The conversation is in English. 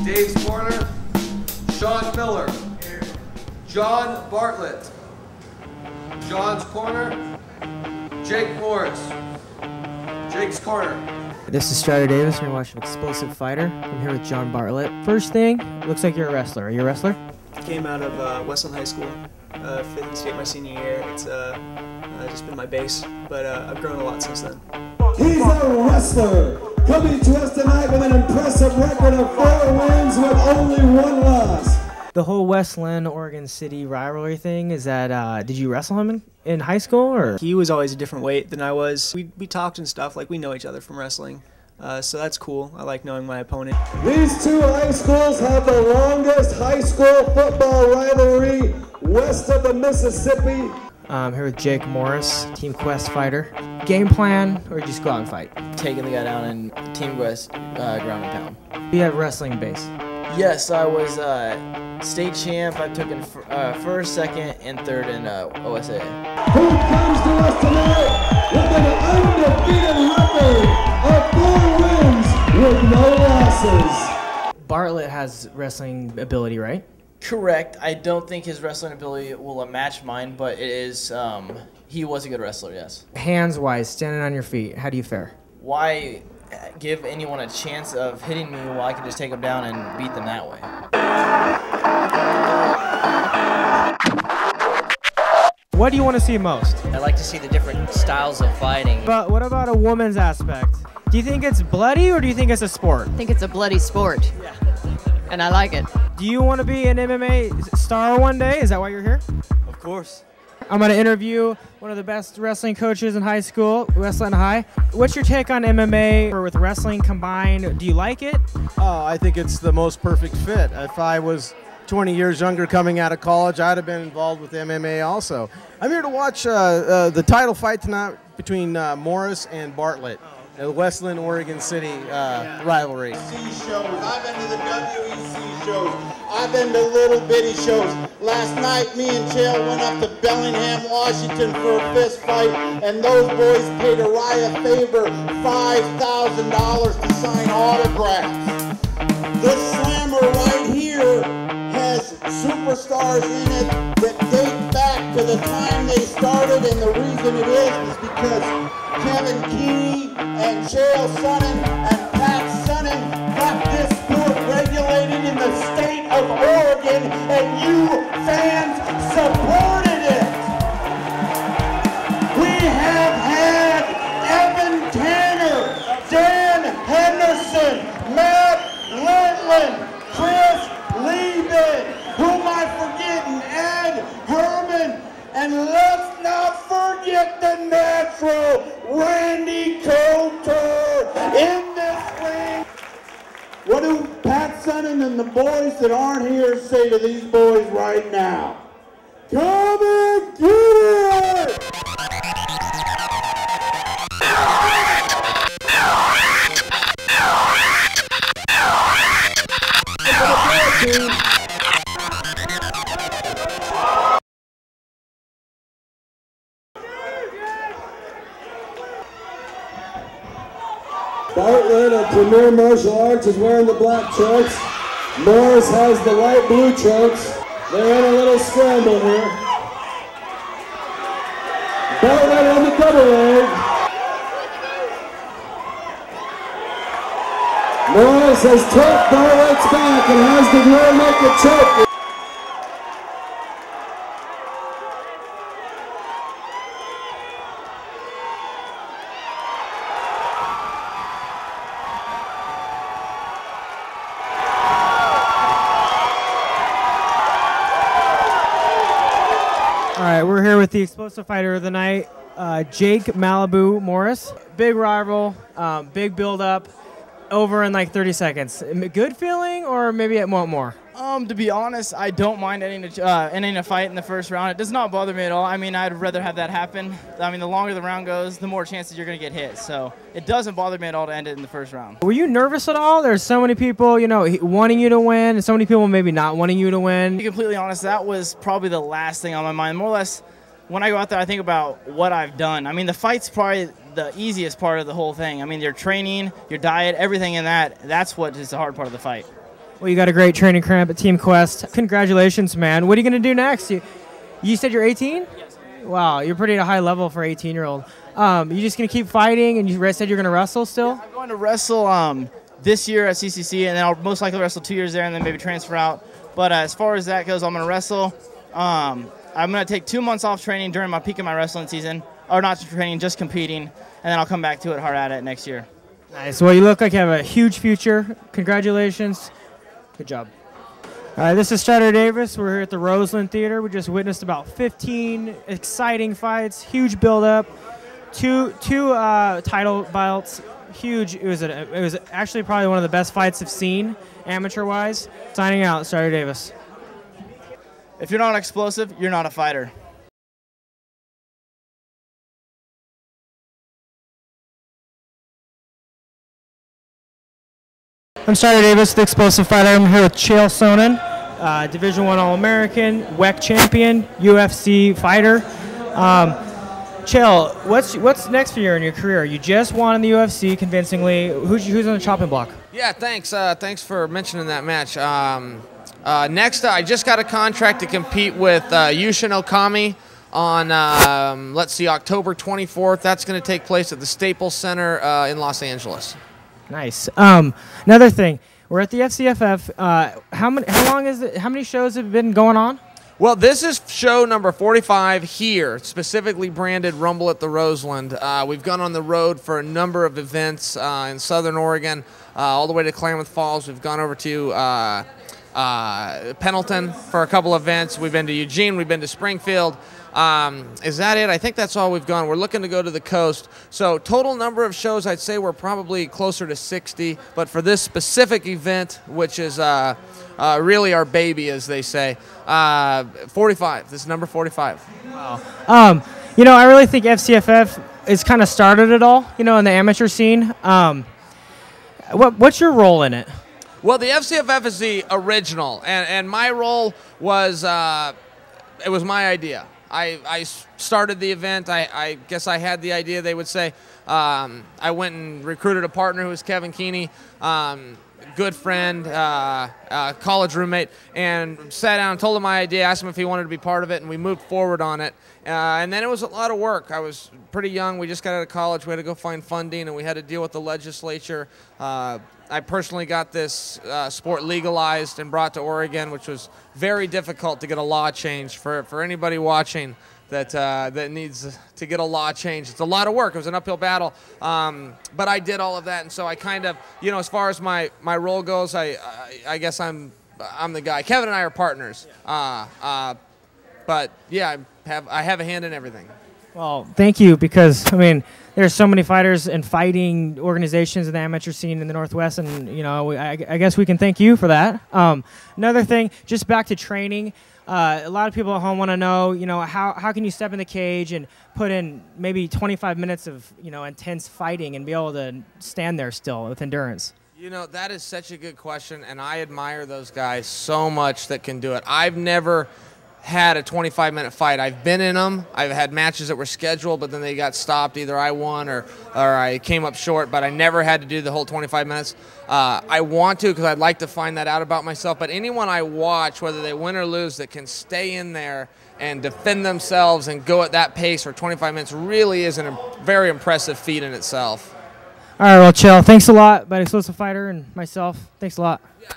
Dave's corner, Sean Miller. John Bartlett. John's corner, Jake Morris. Jake's corner. This is Strider Davis, and you're watching Explosive Fighter. I'm here with John Bartlett. First thing, looks like you're a wrestler. Are you a wrestler? Came out of Westland High School, 5th in state my senior year. It's just been my base, but I've grown a lot since then. He's a wrestler, coming to us tonight with an impressive record of 4 wins with only 1 loss. The whole Westland, Oregon City rivalry thing, is that, did you wrestle him in high school, or? He was always a different weight than I was. We talked and stuff, like we know each other from wrestling, so that's cool. I like knowing my opponent. These 2 high schools have the longest high school football rivalry west of the Mississippi. I'm here with Jake Morris, Team Quest fighter. Game plan, or just go out and fight? Taking the guy down in Team Quest ground and pound. You have wrestling base. Yes, I was state champ. I took in first, second, and third in OSA. Who comes to us tonight with an undefeated record of 4 wins with no losses. Bartlett has wrestling ability, right? Correct. I don't think his wrestling ability will match mine, but it is. He was a good wrestler, yes. Hands-wise, standing on your feet, how do you fare? Why give anyone a chance of hitting me while I can just take them down and beat them that way? What do you want to see most? I like to see the different styles of fighting. But what about a woman's aspect? Do you think it's bloody, or do you think it's a sport? I think it's a bloody sport. Yeah. And I like it. Do you want to be an MMA star one day? Is that why you're here? Of course. I'm going to interview one of the best wrestling coaches in high school, Westland High. What's your take on MMA or with wrestling combined? Do you like it? Oh, I think it's the most perfect fit. If I was 20 years younger coming out of college, I'd have been involved with MMA also. I'm here to watch the title fight tonight between Morris and Bartlett. The Westland, Oregon City rivalry. Shows. I've been to the WEC shows. I've been to little bitty shows. Last night, me and Chael went up to Bellingham, Washington for a fist fight, and those boys paid Uriah Faber $5,000 to sign autographs. This slammer right here has superstars in it that date back to the time they started, and the reason it is because Kevin Keeney and Chael Sonnen and Pat Sonnen got this sport regulated in the state of Oregon, and you fans supported it. We have had Evan Tanner, Dan Henderson, Matt Lindland, Chris Lieben, who am I forgetting? Ed Herman, and let's not forget the natural Randy Couture in this ring. What do Pat Sonnen and the boys that aren't here say to these boys right now? Come and get it! Bartlett of Premier Martial Arts is wearing the black trunks. Morris has the light blue trunks. They're in a little scramble here. Bartlett on the double leg. Morris has took Bartlett's back and has the rear naked choke. All right, we're here with the explosive fighter of the night, Jake Malibu Morris. Big rival, big build-up, over in like 30 seconds. Good feeling, or maybe it want more? To be honest, I don't mind ending a fight in the first round. It does not bother me at all. I mean, I'd rather have that happen. I mean, the longer the round goes, the more chances you're going to get hit. So it doesn't bother me at all to end it in the first round. Were you nervous at all? There's so many people, you know, wanting you to win, and so many people maybe not wanting you to win. To be completely honest, that was probably the last thing on my mind. More or less, when I go out there, I think about what I've done. I mean, the fight's probably the easiest part of the whole thing. I mean, your training, your diet, everything in that's what is the hard part of the fight. Well, you got a great training camp at Team Quest. Congratulations, man. What are you going to do next? You said you're 18? Yes. Wow, you're pretty at a high level for an 18-year-old. You just going to keep fighting, and you said you're going to wrestle still? Yeah, I'm going to wrestle this year at CCC, and then I'll most likely wrestle 2 years there and then maybe transfer out. But as far as that goes, I'm going to wrestle. I'm going to take 2 months off training during my peak of my wrestling season. Or not training, just competing. And then I'll come back to it hard at it next year. Nice. Well, you look like you have a huge future. Congratulations. Good job. All right, this is Strider Davis. We're here at the Roseland Theater. We just witnessed about 15 exciting fights, huge build-up, two title bouts, huge. It was actually probably one of the best fights I've seen, amateur-wise. Signing out, Strider Davis. If you're not explosive, you're not a fighter. I'm Strider Davis, the explosive fighter. I'm here with Chael Sonnen, Division I All-American, WEC champion, UFC fighter. Chael, what's next for you in your career? You just won in the UFC convincingly. Who's on the chopping block? Yeah, thanks. Thanks for mentioning that match. Next, I just got a contract to compete with Yushin Okami on, let's see, October 24th. That's going to take place at the Staples Center in Los Angeles. Nice. Another thing, we're at the FCFF. How long is it? How many shows have been going on? Well, this is show number 45 here, specifically branded Rumble at the Roseland. We've gone on the road for a number of events in Southern Oregon, all the way to Klamath Falls. We've gone over to Pendleton for a couple events. We've been to Eugene. We've been to Springfield. Is that it? I think that's all we've gone. We're looking to go to the coast. So total number of shows, I'd say we're probably closer to 60. But for this specific event, which is really our baby, as they say, 45. This is number 45. Wow. You know, I really think FCFF has kind of started it all, you know, in the amateur scene. What's your role in it? Well, the FCFF is the original, and my role was, it was my idea. I started the event. I guess I had the idea, they would say. I went and recruited a partner who was Kevin Keeney, good friend, college roommate, and sat down and told him my idea, asked him if he wanted to be part of it, and we moved forward on it. And then it was a lot of work. I was pretty young. We just got out of college. We had to go find funding, and we had to deal with the legislature. I personally got this sport legalized and brought to Oregon, which was very difficult to get a law changed. For anybody watching that needs to get a law changed, it's a lot of work. It was an uphill battle, but I did all of that, and so I kind of, you know, as far as my role goes, I guess I'm the guy. Kevin and I are partners, but yeah, I have a hand in everything. Well, thank you, because I mean, there's so many fighters and fighting organizations in the amateur scene in the Northwest, and you know, I guess we can thank you for that. Another thing, just back to training. A lot of people at home want to know, you know, how can you step in the cage and put in maybe 25 minutes of, you know, intense fighting and be able to stand there still with endurance? You know, that is such a good question, and I admire those guys so much that can do it. I've never had a 25-minute fight. I've been in them. I've had matches that were scheduled, but then they got stopped. Either I won or I came up short, but I never had to do the whole 25 minutes. I want to, because I'd like to find that out about myself, but anyone I watch, whether they win or lose, that can stay in there and defend themselves and go at that pace for 25 minutes really is a very impressive feat in itself. All right, well, Chael, thanks a lot, by Explosive Fighter and myself. Thanks a lot. Yeah,